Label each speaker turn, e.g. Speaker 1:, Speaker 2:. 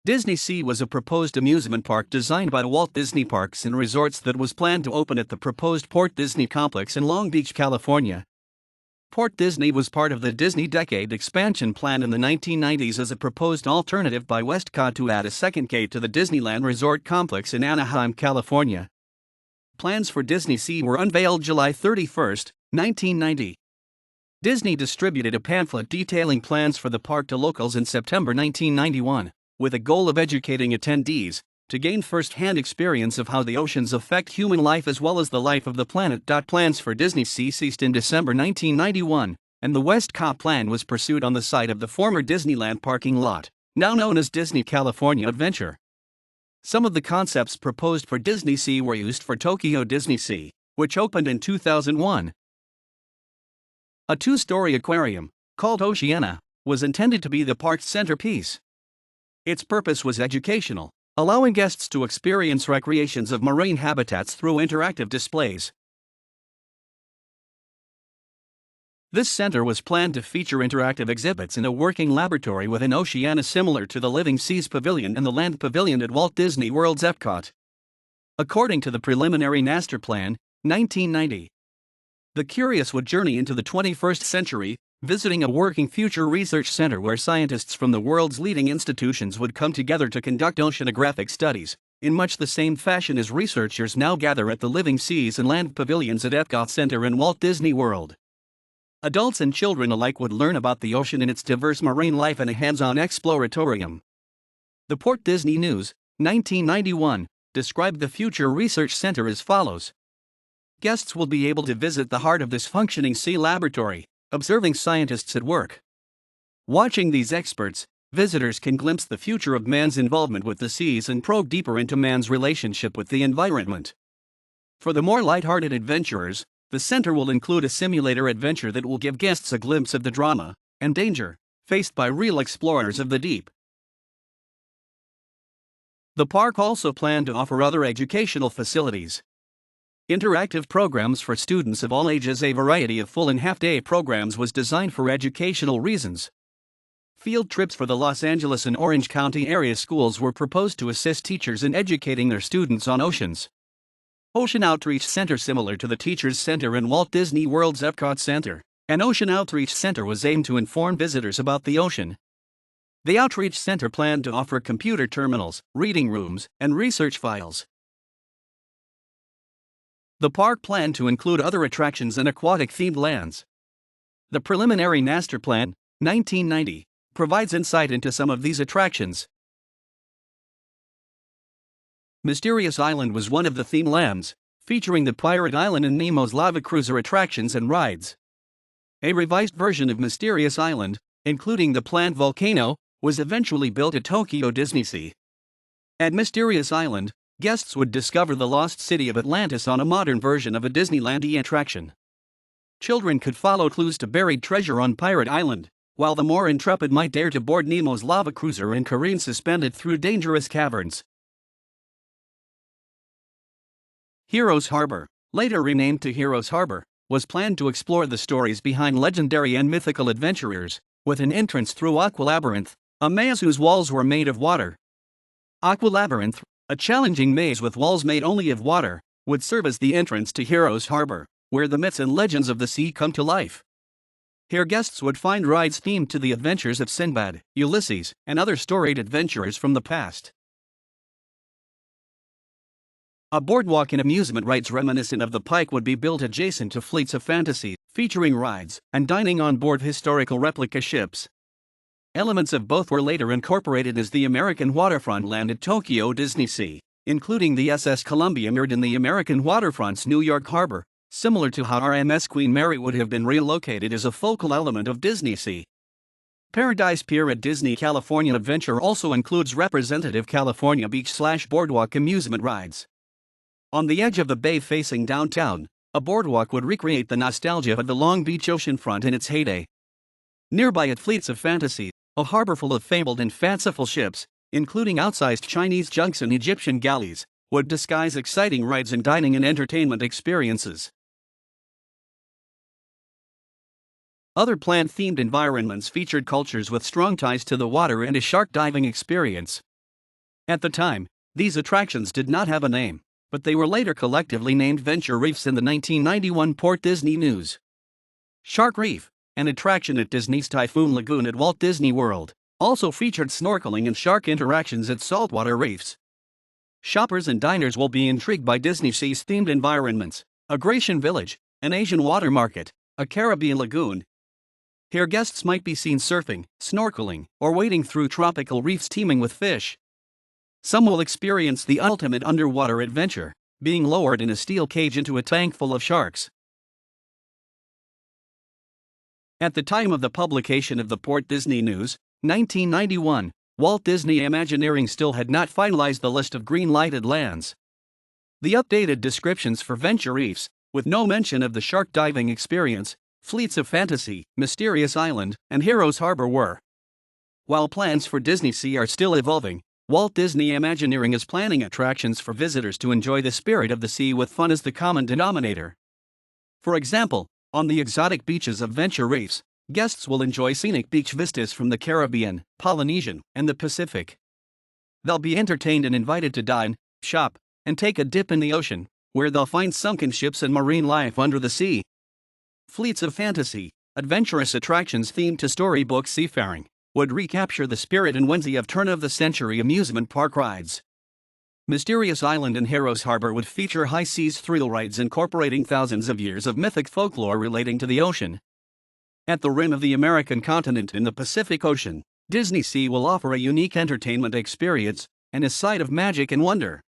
Speaker 1: DisneySea was a proposed amusement park designed by Walt Disney Parks and Resorts that was planned to open at the proposed Port Disney complex in Long Beach, California. Port Disney was part of the Disney Decade expansion plan in the 1990s as a proposed alternative by WestCOT to add a second gate to the Disneyland Resort complex in Anaheim, California. Plans for DisneySea were unveiled July 31, 1990. Disney distributed a pamphlet detailing plans for the park to locals in September 1991, with a goal of educating attendees to gain first-hand experience of how the oceans affect human life as well as the life of the planet. Plans for DisneySea ceased in December 1991, and the WestCOT plan was pursued on the site of the former Disneyland parking lot, now known as Disney California Adventure. Some of the concepts proposed for DisneySea were used for Tokyo DisneySea, which opened in 2001. A two-story aquarium, called Oceana, was intended to be the park's centerpiece. Its purpose was educational, allowing guests to experience recreations of marine habitats through interactive displays. This center was planned to feature interactive exhibits in a working laboratory within Oceana similar to the Living Seas Pavilion and the Land Pavilion at Walt Disney World's Epcot. According to the preliminary master plan, 1990, the curious would journey into the 21st century, visiting a working future research center where scientists from the world's leading institutions would come together to conduct oceanographic studies, in much the same fashion as researchers now gather at the Living Seas and Land Pavilions at Epcot Center in Walt Disney World. Adults and children alike would learn about the ocean and its diverse marine life in a hands-on exploratorium. The Port Disney News, 1991, described the future research center as follows. Guests will be able to visit the heart of this functioning sea laboratory, observing scientists at work. Watching these experts, visitors can glimpse the future of man's involvement with the seas and probe deeper into man's relationship with the environment. For the more light-hearted adventurers, the center will include a simulator adventure that will give guests a glimpse of the drama and danger faced by real explorers of the deep. The park also planned to offer other educational facilities. Interactive programs for students of all ages. A variety of full and half-day programs was designed for educational reasons. Field trips for the Los Angeles and Orange County area schools were proposed to assist teachers in educating their students on oceans. Ocean Outreach Center. Similar to the Teachers Center in Walt Disney World's Epcot Center, an Ocean Outreach Center was aimed to inform visitors about the ocean. The Outreach Center planned to offer computer terminals, reading rooms, and research files. The park planned to include other attractions and aquatic-themed lands. The preliminary master plan, 1990, provides insight into some of these attractions. Mysterious Island was one of the theme lands, featuring the Pirate Island and Nemo's Lava Cruiser attractions and rides. A revised version of Mysterious Island, including the planned volcano, was eventually built at Tokyo DisneySea. At Mysterious Island, guests would discover the lost city of Atlantis on a modern version of a Disneyland attraction. Children could follow clues to buried treasure on Pirate Island, while the more intrepid might dare to board Nemo's Lava Cruiser and careen suspended through dangerous caverns. Heroes Harbor, later renamed to Heroes Harbor, was planned to explore the stories behind legendary and mythical adventurers, with an entrance through Aqualabyrinth, a maze whose walls were made of water. Aqualabyrinth, a challenging maze with walls made only of water, would serve as the entrance to Heroes Harbor, where the myths and legends of the sea come to life. Here guests would find rides themed to the adventures of Sinbad, Ulysses, and other storied adventurers from the past. A boardwalk and amusement rides reminiscent of the Pike would be built adjacent to Fleets of Fantasy, featuring rides and dining on board historical replica ships. Elements of both were later incorporated as the American waterfront land at Tokyo DisneySea, including the SS Columbia mirrored in the American waterfront's New York harbor, similar to how RMS Queen Mary would have been relocated as a focal element of DisneySea. Paradise Pier at Disney California Adventure also includes representative California Beach/Boardwalk amusement rides. On the edge of the bay facing downtown, a boardwalk would recreate the nostalgia of the Long Beach oceanfront in its heyday. Nearby at Fleets of Fantasy, a harbor full of fabled and fanciful ships, including outsized Chinese junks and Egyptian galleys, would disguise exciting rides and dining and entertainment experiences. Other plant-themed environments featured cultures with strong ties to the water and a shark diving experience. At the time, these attractions did not have a name, but they were later collectively named Venture Reefs in the 1991 Port Disney News. Shark Reef, an attraction at Disney's Typhoon Lagoon at Walt Disney World, also featured snorkeling and shark interactions at saltwater reefs. Shoppers and diners will be intrigued by DisneySea's themed environments, a Grecian village, an Asian water market, a Caribbean lagoon. Here guests might be seen surfing, snorkeling, or wading through tropical reefs teeming with fish. Some will experience the ultimate underwater adventure, being lowered in a steel cage into a tank full of sharks. At the time of the publication of the Port Disney News, 1991, Walt Disney Imagineering still had not finalized the list of green-lighted lands. The updated descriptions for Venture Reefs, with no mention of the shark diving experience, Fleets of Fantasy, Mysterious Island, and Heroes Harbor were. While plans for DisneySea are still evolving, Walt Disney Imagineering is planning attractions for visitors to enjoy the spirit of the sea with fun as the common denominator. For example, on the exotic beaches of Venture Reefs, guests will enjoy scenic beach vistas from the Caribbean, Polynesian, and the Pacific. They'll be entertained and invited to dine, shop, and take a dip in the ocean, where they'll find sunken ships and marine life under the sea. Fleets of Fantasy, adventurous attractions themed to storybook seafaring, would recapture the spirit and whimsy of turn-of-the-century amusement park rides. Mysterious Island and Heroes Harbor would feature high-seas thrill rides incorporating thousands of years of mythic folklore relating to the ocean. At the rim of the American continent in the Pacific Ocean, DisneySea will offer a unique entertainment experience and a sight of magic and wonder.